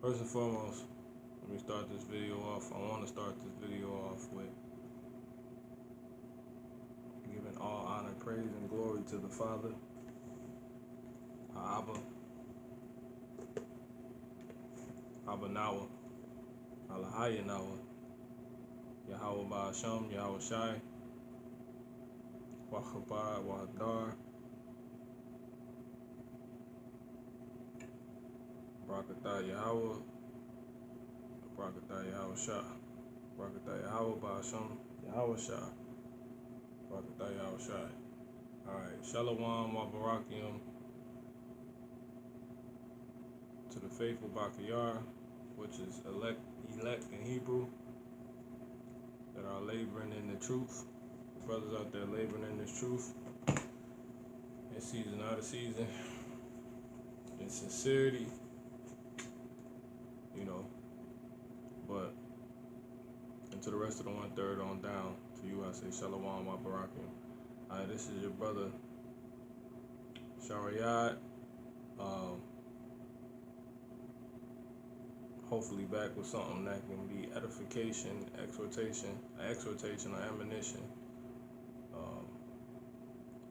First and foremost, let me start this video off. I want to start this video off with giving all honor, praise, and glory to the Father, Abba, Abba Nawa, Alahaya Nawa, Yahweh Ba'asham, Yahawashi, Wachabad, Wadar, Brakatah Yahweh, Brakatah Yahawashi, Brakatah Yahweh Ba'asham, Yahawashi, Brakatah Yahawashi. Alright, Shalom wa Barakium to the faithful Bakayar, which is elect in Hebrew, that are laboring in the truth. Brothers out there laboring in this truth, in season out of season, in sincerity, but and to the rest of the 1/3 on down, to you I say Shalom wa Barakim. Alright, this is your brother Shariat, hopefully back with something that can be edification, exhortation, or admonition.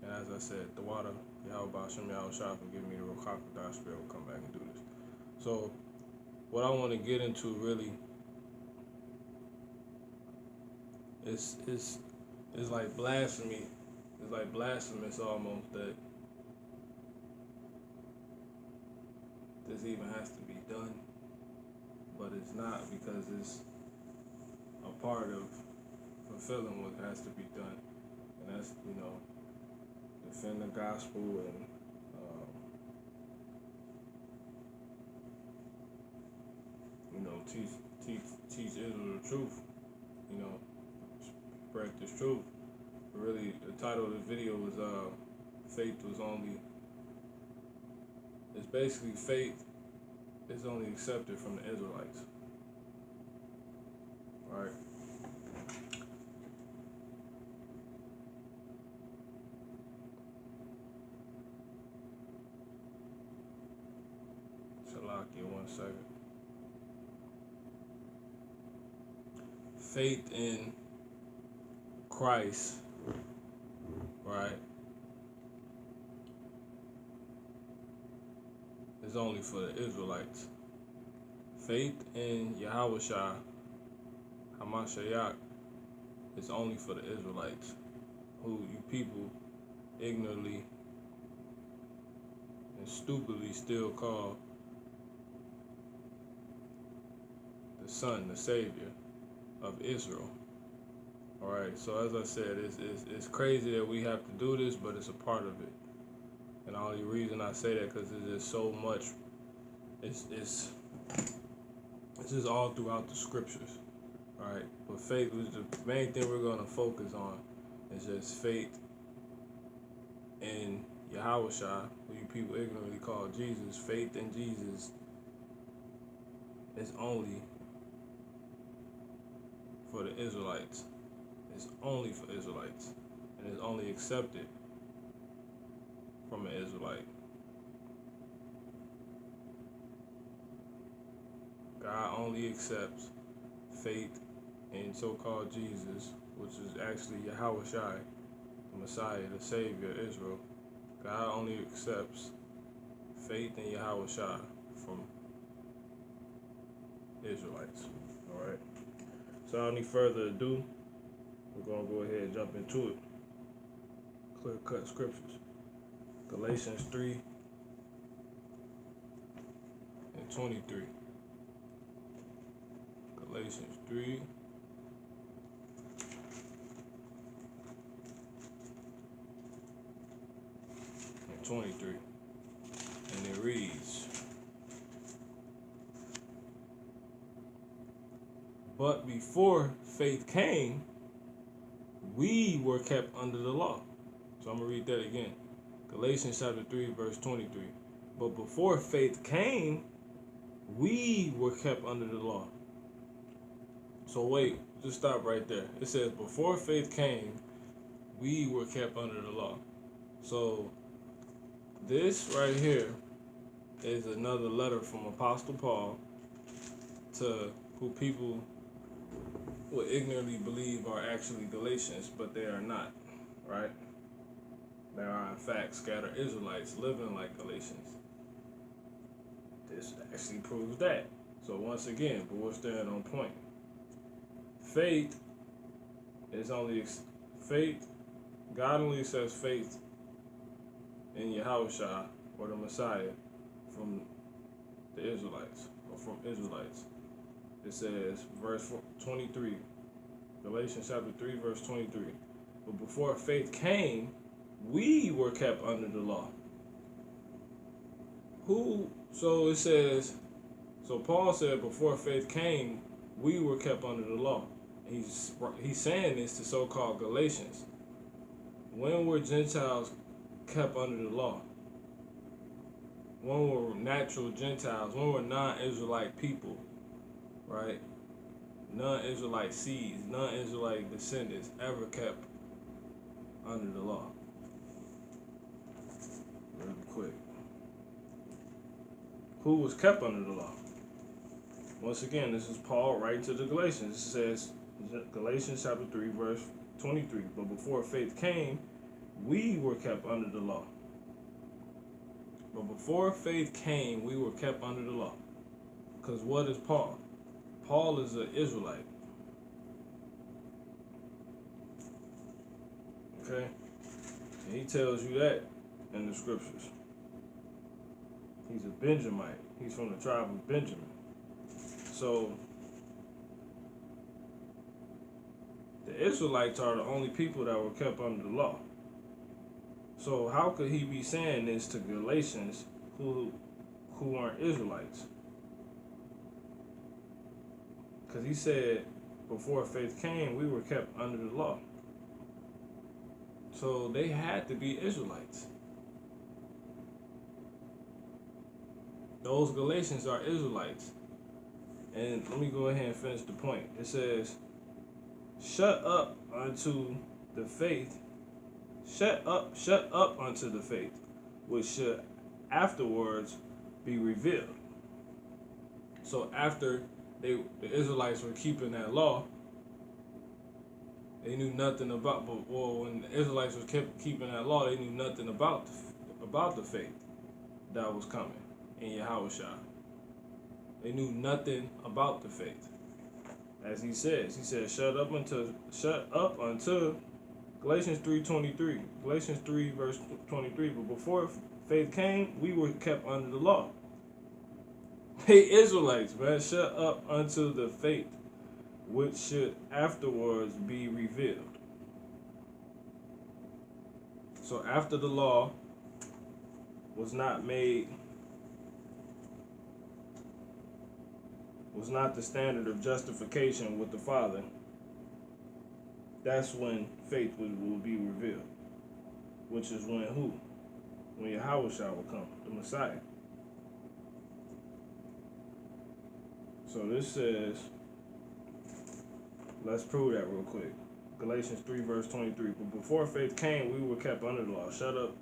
And as I said, the water, Yahweh Ba'asham Yahawashi, forgive me, the Rokakadah spirit will come back and do this. So, what I want to get into really is like blasphemy. It's like blasphemous almost that this even has to be done, but it's not, because it's a part of fulfilling what has to be done, and that's defend the gospel and teach Israel the truth, spread this truth. But really, the title of the video was faith was only. It's basically faith is only accepted from the Israelites. All right. Shalakia, 1 second. Faith in Christ, right, is only for the Israelites. Faith in Yahawashi, Hamashiach, is only for the Israelites, who you people ignorantly and stupidly still call the Son, the Savior of Israel. All right, so as I said, it's crazy that we have to do this, but it's a part of it. And the only reason I say that because it's just so much. It's just all throughout the scriptures. All right, but faith was the main thing we're gonna focus on. Is just faith in Yahawashi, who you people ignorantly call Jesus. Faith in Jesus is only for the Israelites. It's only for Israelites, and it's only accepted from an Israelite. God only accepts faith in so-called Jesus, which is actually Yahawashi, the Messiah, the Savior of Israel. God only accepts faith in Yahawashi from Israelites. All right. So without any further ado, we're going to go ahead and jump into it. Clear-cut scriptures. Galatians 3 and 23. Galatians 3 and 23. And it reads, "But before faith came, we were kept under the law." So I'm going to read that again. Galatians chapter 3, verse 23. "But before faith came, we were kept under the law." So wait, just stop right there. It says, before faith came, we were kept under the law. So this right here is another letter from Apostle Paul to who people will ignorantly believe are actually Galatians, but they are not, right? There are, in fact, scattered Israelites living like Galatians. This actually proves that. So once again, but we're staying on point. Faith is only faith. God only accepts faith in Yahawashi or the Messiah from the Israelites or from Israelites. It says, verse 23, Galatians chapter 3, verse 23. But before faith came, we were kept under the law. So it says, so Paul said before faith came, we were kept under the law. He's saying this to so-called Galatians. When were Gentiles kept under the law? When were natural Gentiles? When were non-Israelite people, right? Non-Israelite seeds, non-Israelite descendants ever kept under the law? Real quick. Who was kept under the law? Once again, this is Paul writing to the Galatians. It says, Galatians chapter 3, verse 23. But before faith came, we were kept under the law. But before faith came, we were kept under the law. Because what is Paul? Paul is an Israelite. Okay? And he tells you that in the scriptures. He's a Benjamite. He's from the tribe of Benjamin. So, the Israelites are the only people that were kept under the law. So how could he be saying this to Galatians who aren't Israelites? Because he said, before faith came, we were kept under the law. So they had to be Israelites. Those Galatians are Israelites. And let me go ahead and finish the point. It says, shut up unto the faith. Shut up unto the faith, which should afterwards be revealed. So after the Israelites were keeping that law, they knew nothing about. Well, when the Israelites were keeping that law, they knew nothing about the faith that was coming in Yahawashi. They knew nothing about the faith. As he says, shut up unto Galatians 3:23. Galatians 3 verse 23. But before faith came, we were kept under the law. Hey Israelites, man, shut up unto the faith which should afterwards be revealed. So after the law was not the standard of justification with the Father, that's when faith will be revealed. Which is when who? When Yahawashi will come, the Messiah. So this says, let's prove that real quick. Galatians 3 verse 23. But before faith came, we were kept under the law. Shut up.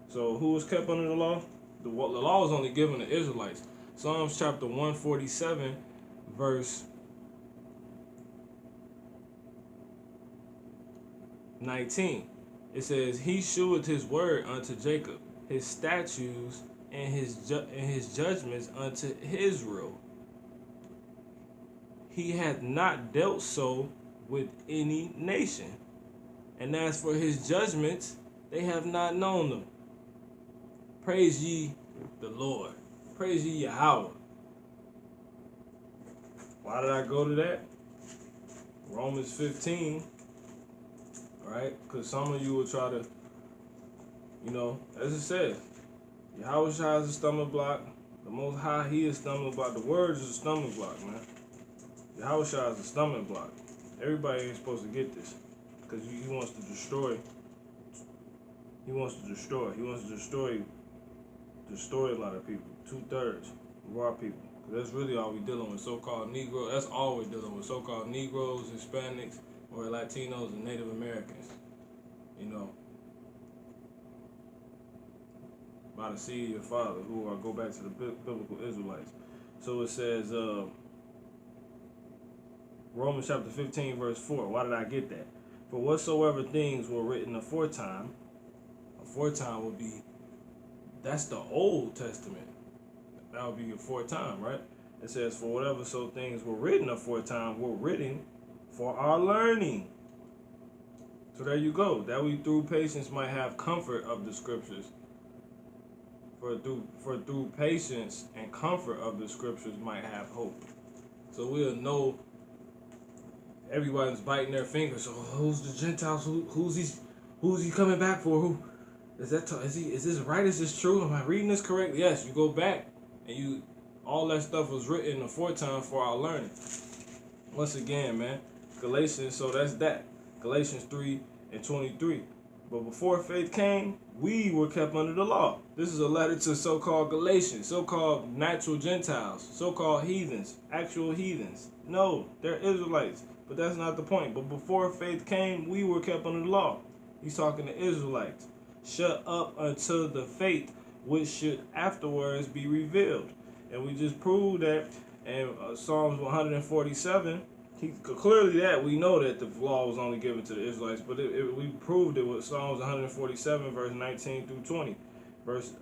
So who was kept under the law? The law was only given to Israelites. Psalms chapter 147 verse 19. It says, he shewed his word unto Jacob, his statutes and his judgments unto Israel. He hath not dealt so with any nation. And as for his judgments, they have not known them. Praise ye the Lord. Praise ye Yahweh. Why did I go to that? Romans 15. Right? Because some of you will try to, as it says, Yahawashi is a stumbling block. The Most High, he is a stumbling block. The word is a stumbling block, man. Yahawashi is a stumbling block. Everybody ain't supposed to get this. Because he wants to destroy. He wants to destroy a lot of people. 2/3 of our people. Because that's really all we dealing with. So-called Negroes. That's all we're dealing with. So-called Negroes, Hispanics, or Latinos and Native Americans, by the seed of your father, who are, go back to the biblical Israelites. So it says, Romans chapter 15, verse 4. Why did I get that? For whatsoever things were written aforetime would be, that's the Old Testament. That would be aforetime, right? It says, for whatever so things were written aforetime were written for our learning. So there you go. That we through patience might have comfort of the scriptures. For through patience and comfort of the scriptures might have hope. So we'll know. Everybody's biting their fingers. So who's the Gentiles? Who's he coming back for? Who is that? Is this right? Is this true? Am I reading this correctly? Yes. You go back and all that stuff was written aforetime for our learning. Once again, man, Galatians. So that's that. Galatians 3:23. But before faith came, we were kept under the law. This is a letter to so-called Galatians, so-called natural Gentiles, so-called heathens, actual heathens. No, they're Israelites. But that's not the point. But before faith came, we were kept under the law. He's talking to Israelites. Shut up until the faith which should afterwards be revealed. And we just proved that in Psalms 147. Clearly that we know that the law was only given to the Israelites. But we proved it with Psalms 147, verse 19 through 20. Verse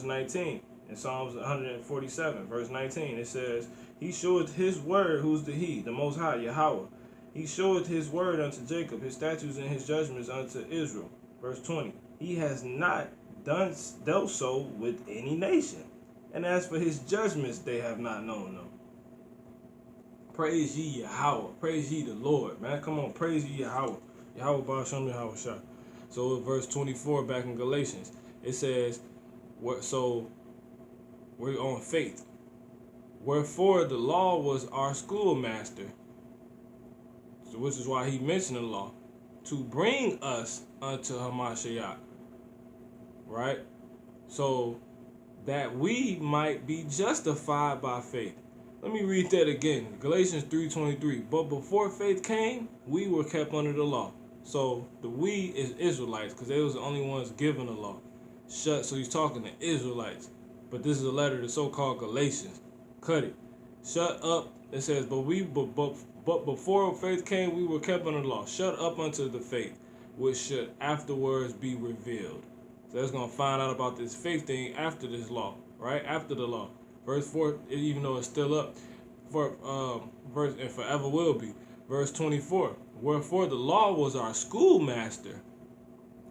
19. In Psalms 147, verse 19, it says, He showeth his word, who's the he? The Most High, Yahweh. He showeth his word unto Jacob, his statutes and his judgments unto Israel. Verse 20, He has not dealt so with any nation. And as for his judgments, they have not known them. Praise ye Yahweh. Praise ye the Lord, man. Come on, praise ye Yahweh. Yahweh Ba'ashem Yahawashi. So in verse 24 back in Galatians, it says, so we're on faith. Wherefore the law was our schoolmaster, so which is why he mentioned the law, to bring us unto Hamashiach, right? So that we might be justified by faith. Let me read that again. Galatians 3:23. But before faith came, we were kept under the law. So the we is Israelites, because they was the only ones given the law. So he's talking to Israelites. But this is a letter to so-called Galatians. Cut it. Shut up. It says, but before faith came, we were kept under the law. Shut up unto the faith, which should afterwards be revealed. So that's going to find out about this faith thing after this law, right? After the law. Verse 4, even though it's still up, verse and forever will be. Verse 24. Wherefore the law was our schoolmaster.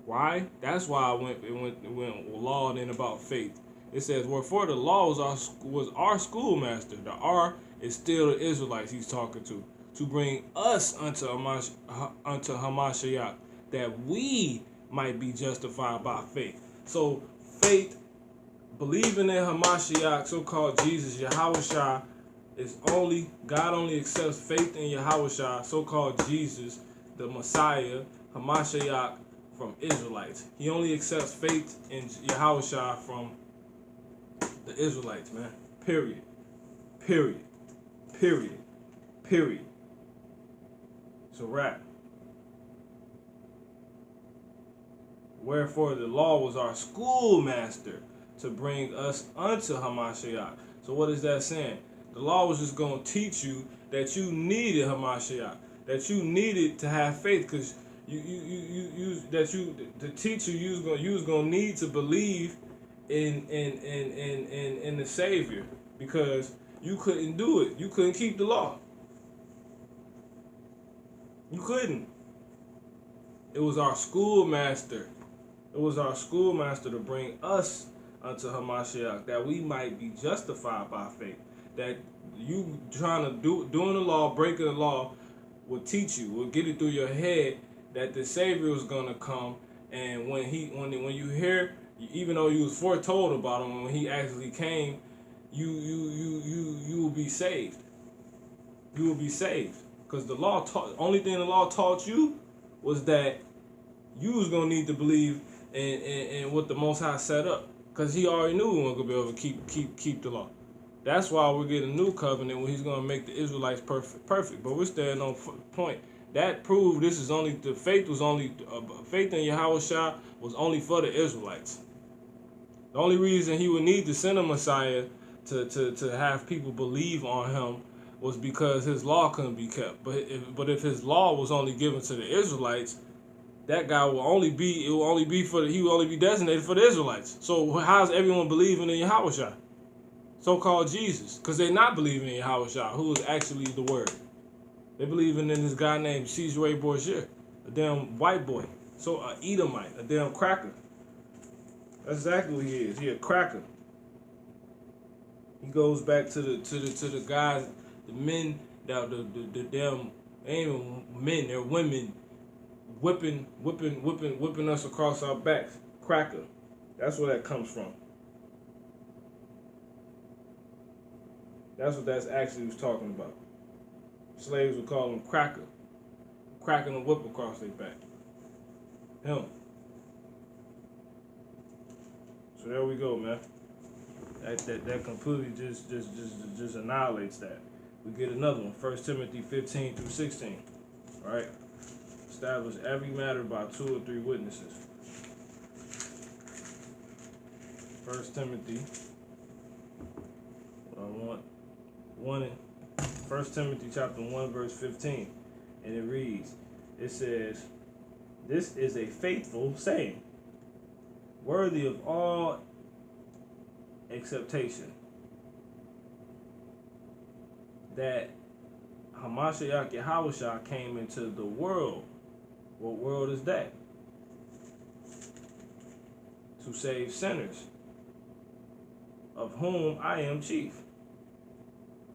Why? That's why it went law then about faith. It says, wherefore the law was our schoolmaster. The R is still the Israelites he's talking to bring us unto Hamashiach, that we might be justified by faith. So faith, believing in Hamashiach, so-called Jesus, Yahawashi, is God only accepts faith in Yahawashi, so-called Jesus, the Messiah, Hamashiach, from Israelites. He only accepts faith in Yahawashi from the Israelites, man. Period. Period. Period. Period. So wrap. Wherefore the law was our schoolmaster to bring us unto Hamashiach. So what is that saying? The law was just going to teach you that you needed Hamashiach, that you needed to have faith, because the teacher you was gonna need to believe in the Savior, because you couldn't do it. You couldn't keep the law. You couldn't. It was our schoolmaster. It was our schoolmaster to bring us unto Hamashiach, that we might be justified by faith. That you trying to doing the law, breaking the law, will teach you, will get it through your head that the Savior was gonna come, and when you hear, even though you was foretold about him, when he actually came, you will be saved. You will be saved, because the law only thing the law taught you was that you was gonna need to believe in what the Most High set up, because he already knew we weren't gonna be able to keep the law. That's why we're getting a new covenant when he's gonna make the Israelites perfect. But we're staying on point. That proved this is only the faith was only faith in Yahawashi was only for the Israelites. The only reason he would need to send a Messiah to have people believe on him was because his law couldn't be kept. But if his law was only given to the Israelites, that guy will only be he will only be designated for the Israelites. So how's everyone believing in Yahawashi, so-called Jesus? Because they're not believing in Yahawashi, who is actually the Word. They're believing in this guy named Cesare Borgia, a damn white boy, so a Edomite, a damn cracker. That's exactly what he is. He a cracker. He goes back to the guys, the men that the damn, they ain't even men, they're women, whipping us across our backs. Cracker. That's where that comes from. That's what that's actually was talking about. Slaves would call him cracker. Cracking a whip across their back. Him. So there we go, man. That completely just annihilates that. We get another one. 1 Timothy 15 through 16. All right. Establish every matter by 2 or 3 witnesses. 1 Timothy. What I want. 1 Timothy chapter 1 verse 15. And it reads. It says, "This is a faithful saying, worthy of all acceptation, that Hamashiach Yahawashi came into the world." What world is that? "To save sinners, of whom I am chief."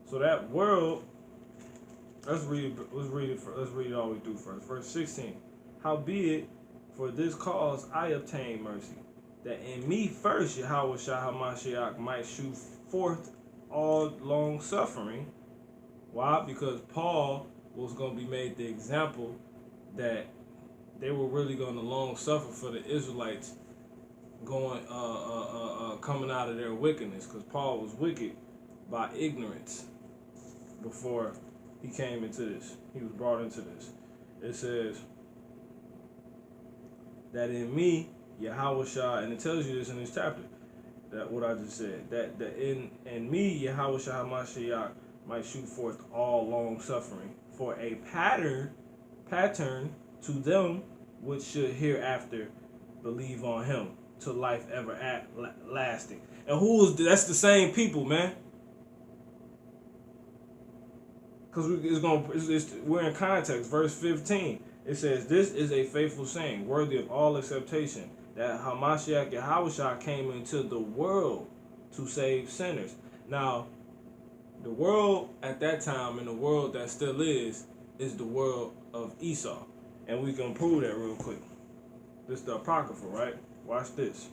So that world, let's read it all the way through first. Verse 16. "Howbeit, for this cause I obtain mercy, that in me first Yahawashi Hamashiach might shew forth all long suffering." Why? Because Paul was going to be made the example that they were really going to long suffer for the Israelites going coming out of their wickedness, because Paul was wicked by ignorance before he came into this. He was brought into this. It says that in me, Yahawashi, and it tells you this in this chapter, that what I just said, that in me, Yahawashi HaMashiach might shoot forth all long suffering for a pattern to them which should hereafter believe on him to life ever lasting. And that's the same people, man. Because we're in context. Verse 15, it says, "This is a faithful saying, worthy of all acceptation, that Hamashiach Yahawashi came into the world to save sinners." Now, the world at that time and the world that still is the world of Esau. And we can prove that real quick. This is the Apocrypha, right? Watch this.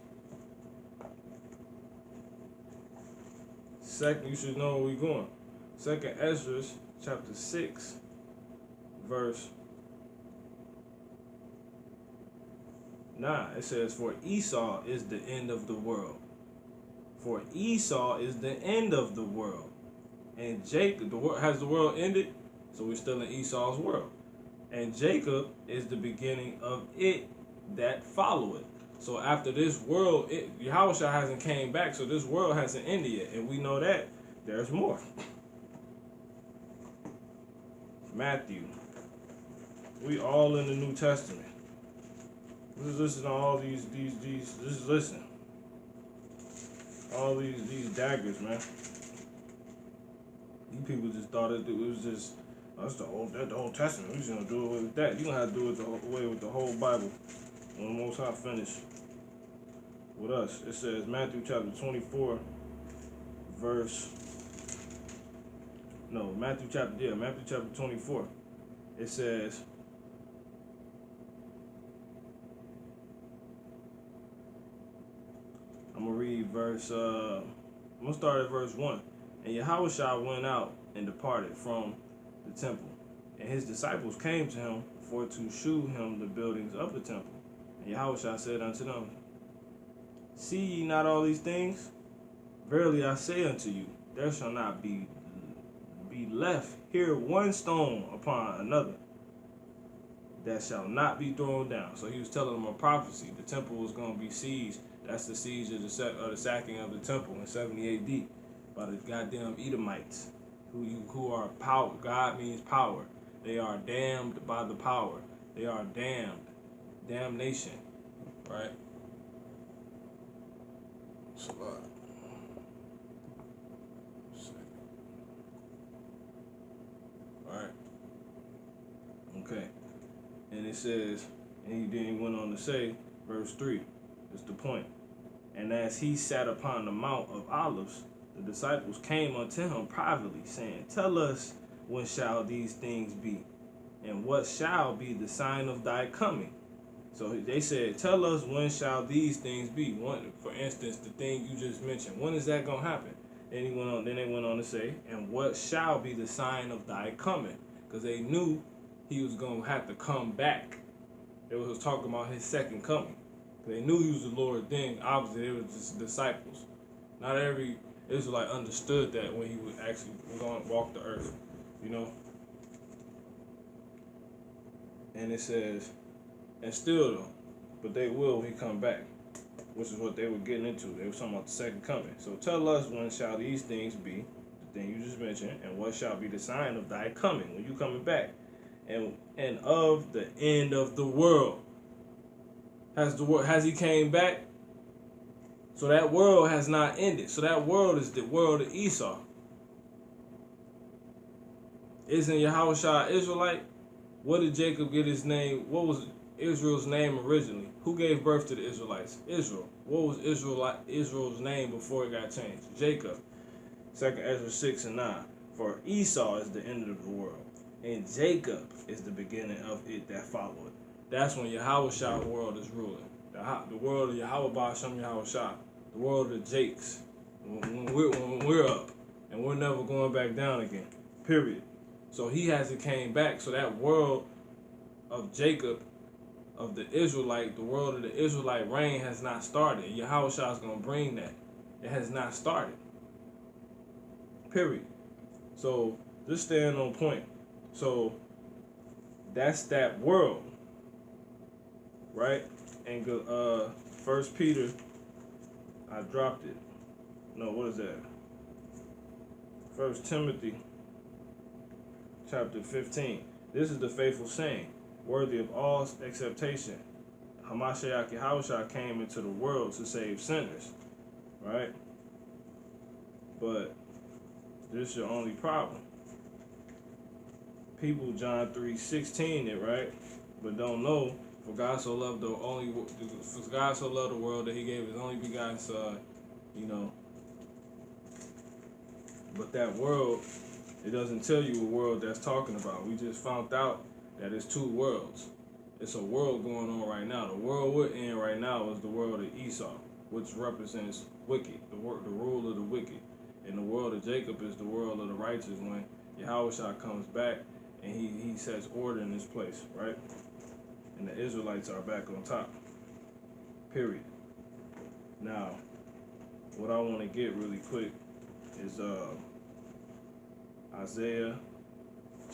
You should know where we're going. 2nd Ezra chapter 6, verse 9. It says, "For Esau is the end of the world." For Esau is the end of the world. And Jacob, has the world ended? So we're still in Esau's world. "And Jacob is the beginning of it that followeth." So after this world, Yahawashi hasn't came back, so this world hasn't ended yet. And we know that there's more. Matthew. We all in the New Testament. Just listen to all these just listen. All these daggers, man. You people just thought it was just, that's the Old Testament. We're just gonna do away with that. You're gonna have to do away with the whole Bible when the Most High finish with us. It says Matthew chapter 24, Matthew chapter 24. It says, I'm gonna read I'm gonna start at verse 1. "And Yahawashi went out and departed from the temple, and his disciples came to him for to shew him the buildings of the temple. And Yahawashi said unto them, See ye not all these things? Verily I say unto you, there shall not be left here one stone upon another that shall not be thrown down." So he was telling them a prophecy. The temple was going to be sieged. That's the siege of the sacking of the temple in 70 AD by the goddamn Edomites. who are power. God means power. They are damned by the power. They are damned. Damnation. Right? Shabbat. Alright. Okay. And it says, and then he went on to say, verse 3 is the point. And as he sat upon the Mount of Olives, the disciples came unto him privately, saying, Tell us, when shall these things be? And what shall be the sign of thy coming? So they said, Tell us, when shall these things be? One, for instance, the thing you just mentioned. When is that going to happen? Then they went on to say, and what shall be the sign of thy coming? Because they knew he was going to have to come back. They was talking about his second coming. They knew he was the Lord then. Obviously, it was just disciples. Not every Israelite understood that when he was actually going to walk the earth, you know. And it says, and still though, but they will he come back, which is what they were getting into. They were talking about the second coming. So tell us, when shall these things be, the thing you just mentioned, and what shall be the sign of thy coming, when you coming back, and of the end of the world. Has he came back? So that world has not ended. So that world is the world of Esau. Isn't Yahawashi Israelite? What did Jacob get his name? What was Israel's name originally? Who gave birth to the Israelites? Israel. What was Israel's name before it got changed? Jacob. 2 Ezra 6 and 9. For Esau is the end of the world, and Jacob is the beginning of it that followed. That's when Yahawashi world is ruling. The world of Yahweh Ba'ashem Yahawashi. The world of the Jakes. When we're up. And we're never going back down again. Period. So he hasn't came back. So that world of Jacob, of the Israelite, the world of the Israelite reign has not started. Yahawashi is going to bring that. It has not started. Period. So just staying on point. So that's that world. Right? And 1 Peter, I dropped it. No, what is that? 1 Timothy chapter 15. This is the faithful saying, worthy of all acceptation. Hamashiach Yahawashi came into the world to save sinners. Right? But this is your only problem. People, John 3:16 it, right? But don't know. For God so loved the world that he gave his only begotten son, you know. But that world, it doesn't tell you what world that's talking about. We just found out that it's two worlds. It's a world going on right now. The world we're in right now is the world of Esau, which represents wicked, the rule of the wicked. And the world of Jacob is the world of the righteous when Yahawashi comes back and he sets order in this place, right? And the Israelites are back on top. Period. Now, what I want to get really quick is Isaiah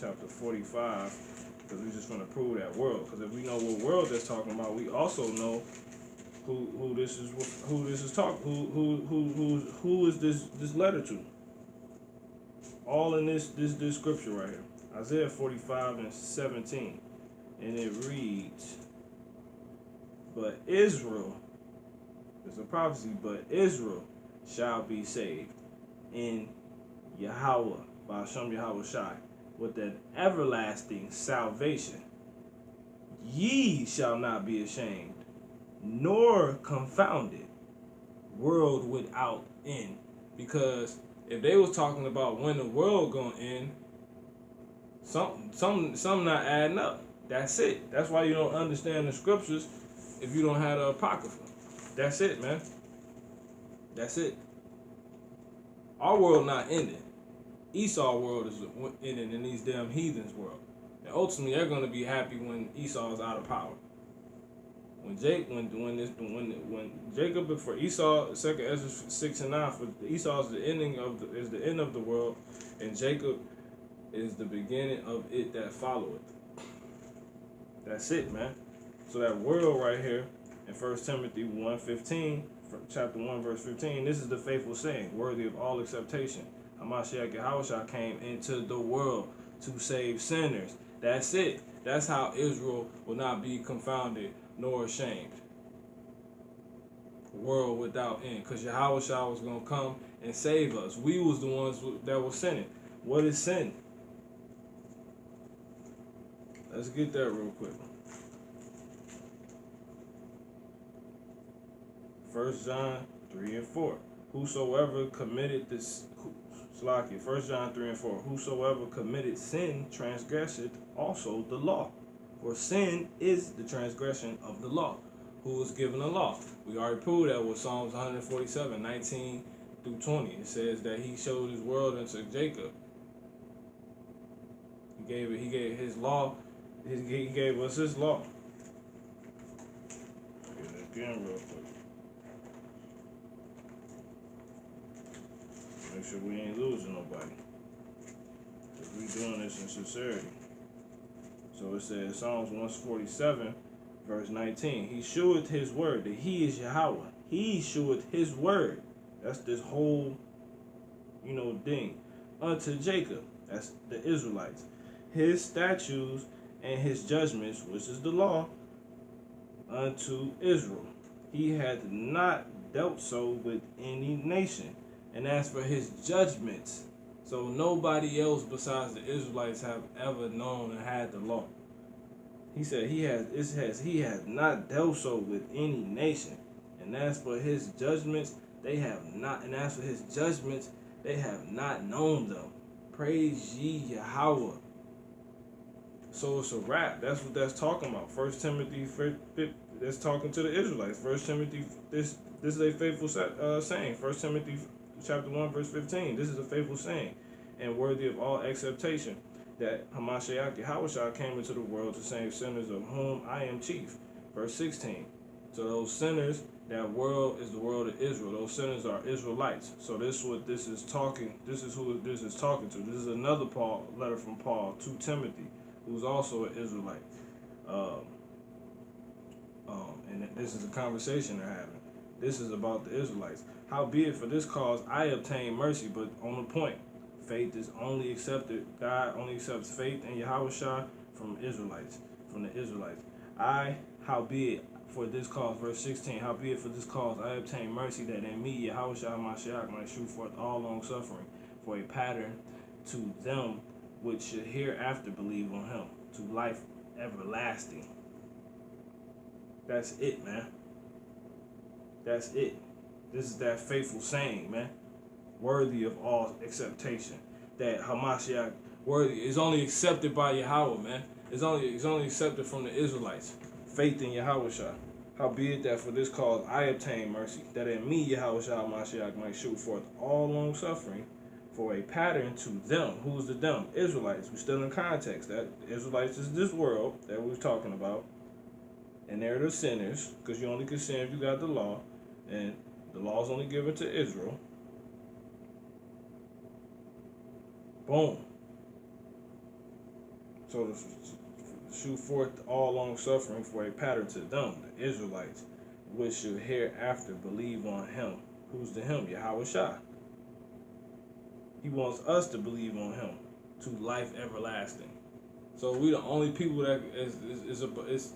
chapter 45, because we just want to prove that world. Because if we know what world that's talking about, we also know who this is this letter to. All in this scripture right here, Isaiah 45 and 17. And it reads, but Israel, it's a prophecy, but Israel shall be saved in Yahweh, Ba'ashem Yahawashi, with an everlasting salvation. Ye shall not be ashamed, nor confounded, world without end. Because if they was talking about when the world gonna end, some not adding up. That's it. That's why you don't understand the scriptures if you don't have the Apocrypha. That's it, man. That's it. Our world not ending. Esau world is ending in these damn heathens world. And ultimately, they're going to be happy when Esau is out of power. When Jacob, for Esau, 2 Ezra 6 and 9, for Esau is the end of the world, and Jacob is the beginning of it that followeth. That's it, man. So that world right here in 1 Timothy 1:15, chapter 1, verse 15, this is the faithful saying, worthy of all acceptation. Hamashiach Yahawashi came into the world to save sinners. That's it. That's how Israel will not be confounded nor ashamed. World without end. Because Yahawashi was going to come and save us. We was the ones that were sinning. What is sin? Let's get that real quick. 1 John 3 and 4. Whosoever committed this, 1 John 3 and 4. Whosoever committed sin transgresseth also the law. For sin is the transgression of the law. Who was given the law? We already proved that with Psalms 147, 19 through 20. It says that he showed his world unto Jacob. He gave his law. He gave us his law. Get it again real quick. Make sure we ain't losing nobody. Because we doing this in sincerity. So it says Psalms 147, verse 19. He sheweth his word, that he is Yahweh. He sheweth his word. That's this whole, thing. Unto Jacob. That's the Israelites. His statutes and his judgments, which is the law, unto Israel. He hath not dealt so with any nation. And as for his judgments, so nobody else besides the Israelites have ever known and had the law. He said he has not dealt so with any nation. And as for his judgments, they have not known them. Praise ye Yahweh. So it's a wrap. That's what that's talking about. 1 Timothy, that's talking to the Israelites. 1 Timothy, this is a faithful saying. 1 Timothy chapter 1, verse 15. This is a faithful saying and worthy of all acceptation, that Hamashiach Yahawashi came into the world to save sinners, of whom I am chief. Verse 16. So those sinners, that world is the world of Israel. Those sinners are Israelites. So this is what this is talking. This is who this is talking to. This is another letter from Paul to Timothy, who's also an Israelite. And this is a conversation they're having. This is about the Israelites. Howbeit for this cause I obtain mercy, but on the point, faith is only accepted. God only accepts faith in Yahawashi from the Israelites. Howbeit for this cause, verse 16, howbeit for this cause I obtain mercy, that in me Yahawashi Mashiach might shew forth all long suffering, for a pattern to them which should hereafter believe on him, to life everlasting. That's it, man. That's it. This is that faithful saying, man. Worthy of all acceptation. That Hamashiach worthy is only accepted by Yahweh, man. It's only accepted from the Israelites. Faith in Yahawashi. Howbeit that for this cause I obtain mercy, that in me Yahawashi Hamashiach might show forth all long suffering, for a pattern to them. Who's the them? Israelites. We're still in context. That Israelites is this world that we're talking about. And they're the sinners, because you only can sin if you got the law. And the law is only given to Israel. Boom. So to shoot forth all long suffering for a pattern to them, the Israelites, which should hereafter believe on him. Who's the him? Yahawashi. He wants us to believe on him to life everlasting. So we the only people that is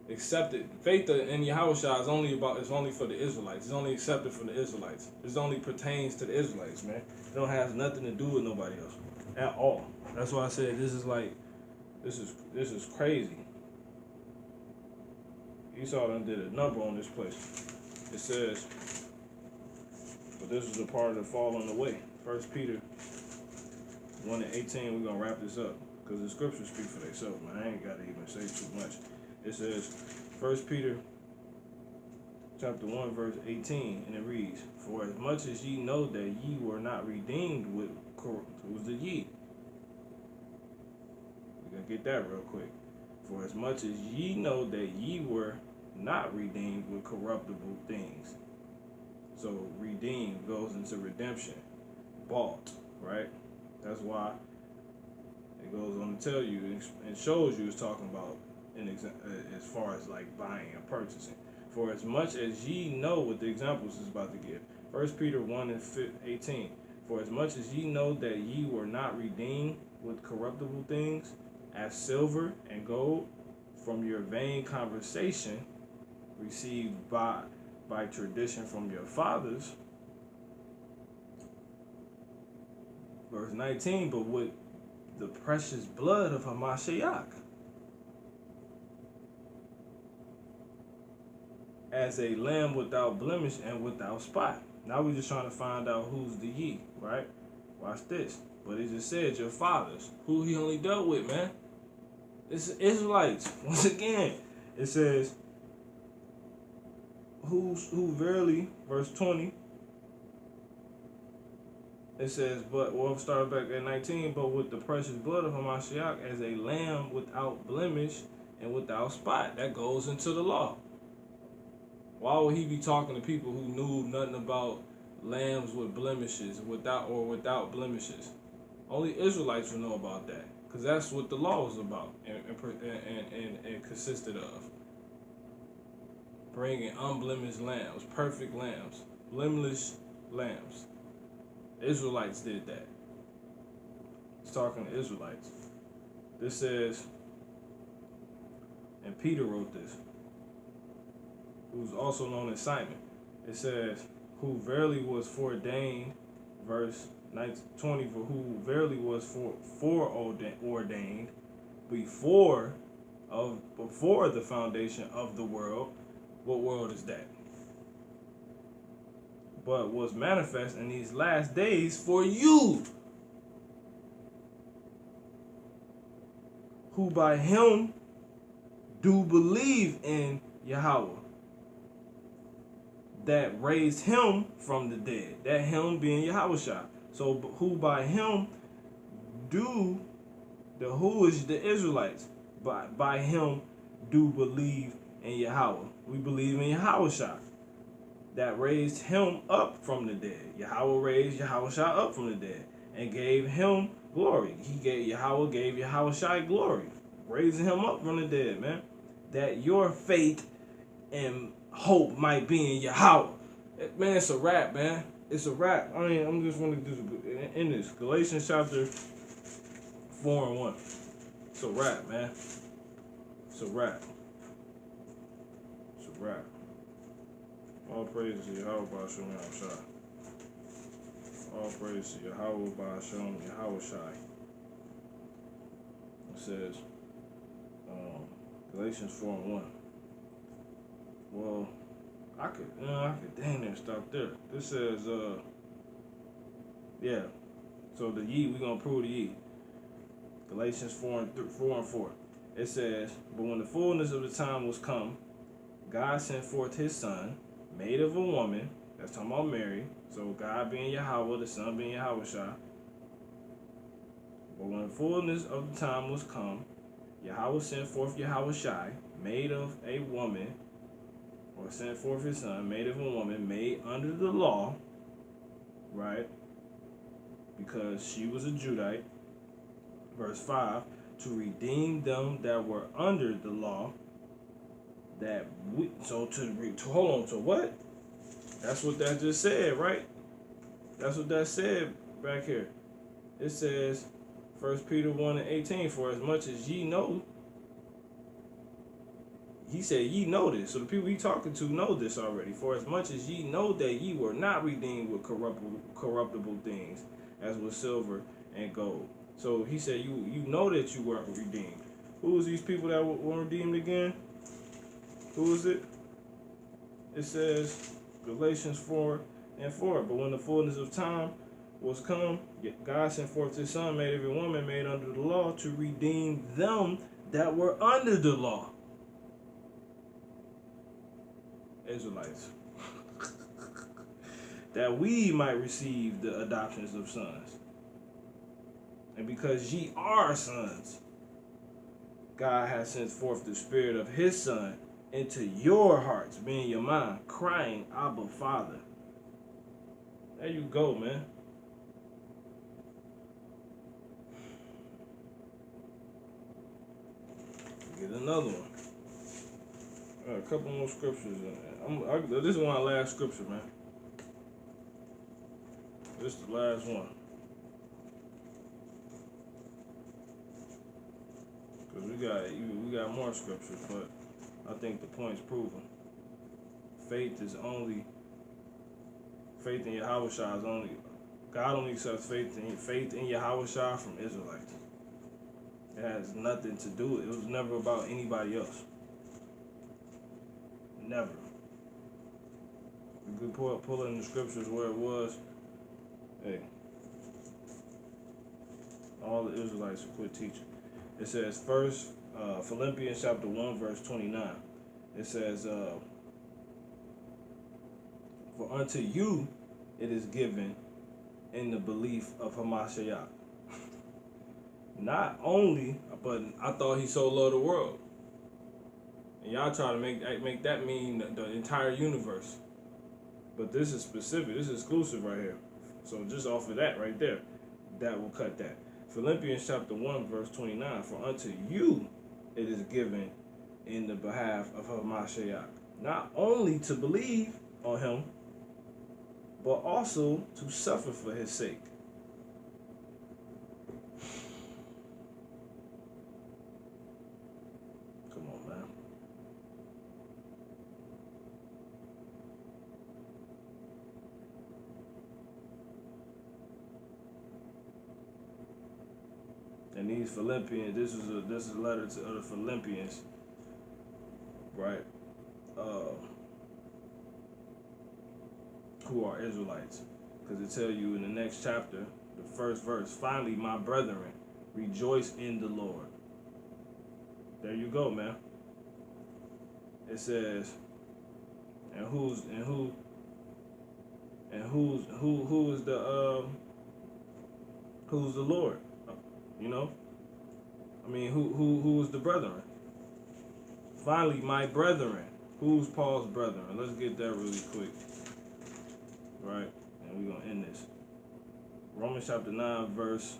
accepted. Faith in Yahawashi is only for the Israelites. It's only accepted from the Israelites. It only pertains to the Israelites, man. It don't have nothing to do with nobody else at all. That's why I said this is crazy. Esau done did a number on this place. It says, but this is a part of the falling away. 1 Peter 1 and 18. We're gonna wrap this up because the scriptures speak for themselves, man. I ain't gotta even say too much. It says, 1 Peter chapter 1, verse 18, and it reads, for as much as ye know that ye were not redeemed with who's the ye? We're gonna get that real quick. For as much as ye know that ye were not redeemed with corruptible things. So redeemed goes into redemption. Bought, right? That's why it goes on to tell you and shows you it's talking about as far as like buying and purchasing. For as much as ye know, what the examples is about to give. 1 Peter 1 and 18. For as much as ye know that ye were not redeemed with corruptible things, as silver and gold, from your vain conversation received by tradition from your fathers. Verse 19, but with the precious blood of Hamashiach, as a lamb without blemish and without spot. Now we're just trying to find out who's the ye, right? Watch this. But it just said your fathers. Who he only dealt with, man? It's Israelites. Once again, it says, who verily, verse 20, it says, but, well, start back at 19, but with the precious blood of Hamashiach as a lamb without blemish and without spot. That goes into the law. Why would he be talking to people who knew nothing about lambs with blemishes, without blemishes? Only Israelites would know about that, because that's what the law was about and consisted of. Bringing unblemished lambs, perfect lambs, blameless lambs. Israelites did that. It's talking to Israelites. This says, and Peter wrote this, who's also known as Simon. It says, who verily was foreordained, verse 20, for who verily was foreordained before the foundation of the world. What world is that? But was manifest in these last days for you, who by him do believe in Yahweh, that raised him from the dead. That him being Yahawashi. So who by him do, the who is the Israelites, by him do believe in Yahweh. We believe in Yahawashi, that raised him up from the dead. Yahweh raised Yahawashi up from the dead and gave him glory. Yahweh gave Yahawashi glory, raising him up from the dead, man. That your faith and hope might be in Yahweh. Man, it's a wrap, man. It's a wrap. I mean, I'm just going to do in this. Galatians chapter 4 and 1. It's a wrap, man. It's a wrap. It's a wrap. All praise to Yahweh Ba'ashem Yahawashi. All praise to Yahweh Ba'ashem Yahawashi. It says, Galatians 4 and 1. Well, I could dang near stop there. This says, yeah. So the ye, we're gonna prove the ye. Galatians 4 and 4. It says, but when the fullness of the time was come, God sent forth his son, made of a woman. That's talking about Mary. So God being Yahweh, the son being Yahawashi. But when the fullness of the time was come, Yahweh sent forth Yahawashi, made of a woman, or sent forth his son, made of a woman, made under the law, right? Because she was a Judite. Verse 5, to redeem them that were under the law, that we, so to hold on to what? That's what that just said, right? That's what that said back here. It says, 1 Peter 1 and 18, for as much as ye know, he said ye know this. So the people he talking to know this already. For as much as ye know that ye were not redeemed with corruptible things, as with silver and gold. So he said you know that you weren't redeemed. Who was these people that were redeemed again? Who is it? It says Galatians 4 and 4. But when the fullness of time was come, God sent forth his son, made of a woman, made under the law, to redeem them that were under the law. Israelites. That we might receive the adoptions of sons. And because ye are sons, God has sent forth the spirit of his son into your hearts, being your mind, crying, Abba, Father. There you go, man. Get another one. A couple more scriptures. This is my last scripture, man. This is the last one. Because we got more scriptures, but I think the point's proven. Faith in Yahawashi is only, God only accepts faith in Yahawashi from Israelites. It has nothing to do with it. It was never about anybody else. Never. You could pull in the scriptures where it was. Hey, all the Israelites should quit teaching. It says first, Philippians chapter 1, verse 29. It says, for unto you it is given in the belief of Hamashiach. Not only, but I thought he so loved the world. And y'all try to make that mean the entire universe. But this is specific. This is exclusive right here. So just off of that right there, that will cut that. Philippians chapter 1, verse 29. For unto you it is given in the behalf of Hamashiach, not only to believe on him, but also to suffer for his sake. Come on, man. And these Philippians, this is a letter to the Philippians, right? Who are Israelites? Because it tell you in the next chapter, the first verse. Finally, my brethren, rejoice in the Lord. There you go, man. It says, who is the Lord? You know? I mean, who is the brethren? Finally, my brethren. Who's Paul's brethren? Let's get that really quick. Right? And we're going to end this. Romans chapter 9, verse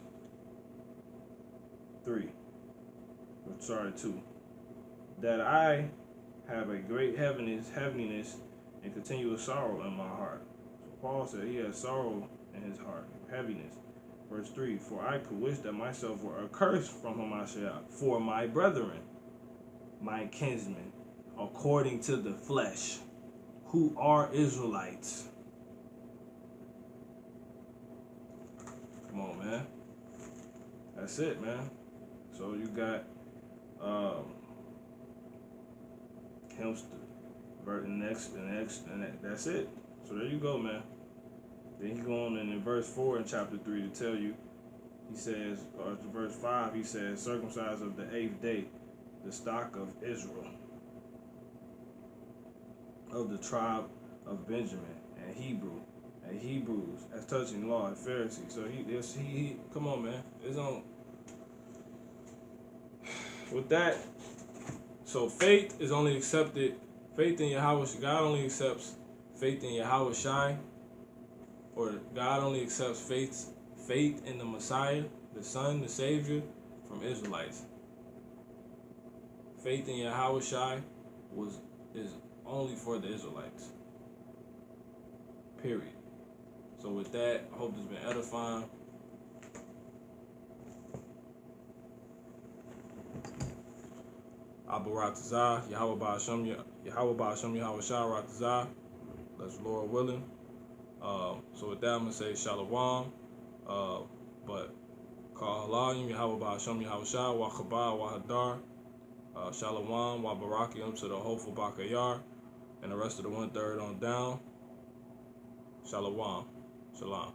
3. 2. That I have a great heaviness and continuous sorrow in my heart. So Paul said he has sorrow in his heart, heaviness. Verse 3, for I could wish that myself were accursed from Hamashiach for my brethren, my kinsmen, according to the flesh, who are Israelites. Come on, man. That's it, man. So you got and that's it. So there you go, man. Then he go on in verse 4 in chapter 3 to tell you, he says, or verse 5, he says, circumcised of the 8th day, the stock of Israel, of the tribe of Benjamin, and Hebrews, as touching law and Pharisees. So he come on, man. It's on. With that, so faith is only accepted, faith in Yahawashi, God only accepts faith in Yahawashi, or God only accepts faith in the Messiah, the Son, the Savior, from Israelites. Faith in Yahawashi is only for the Israelites. Period. So with that, I hope it's been edifying. Abu Ratazah, Yahweh Ba'ashem, Yahweh Shah Ratazah. That's Lord willing. So with that, I'm going to say Shalom. But call Halayim, Yahweh Ba'ashem, Yahweh Shah, Wa Chabah, Wa Hadar. Shalom, Wa Barakium to the hopeful Bakayar. And the rest of the 1/3 on down. Shalom. Shalom.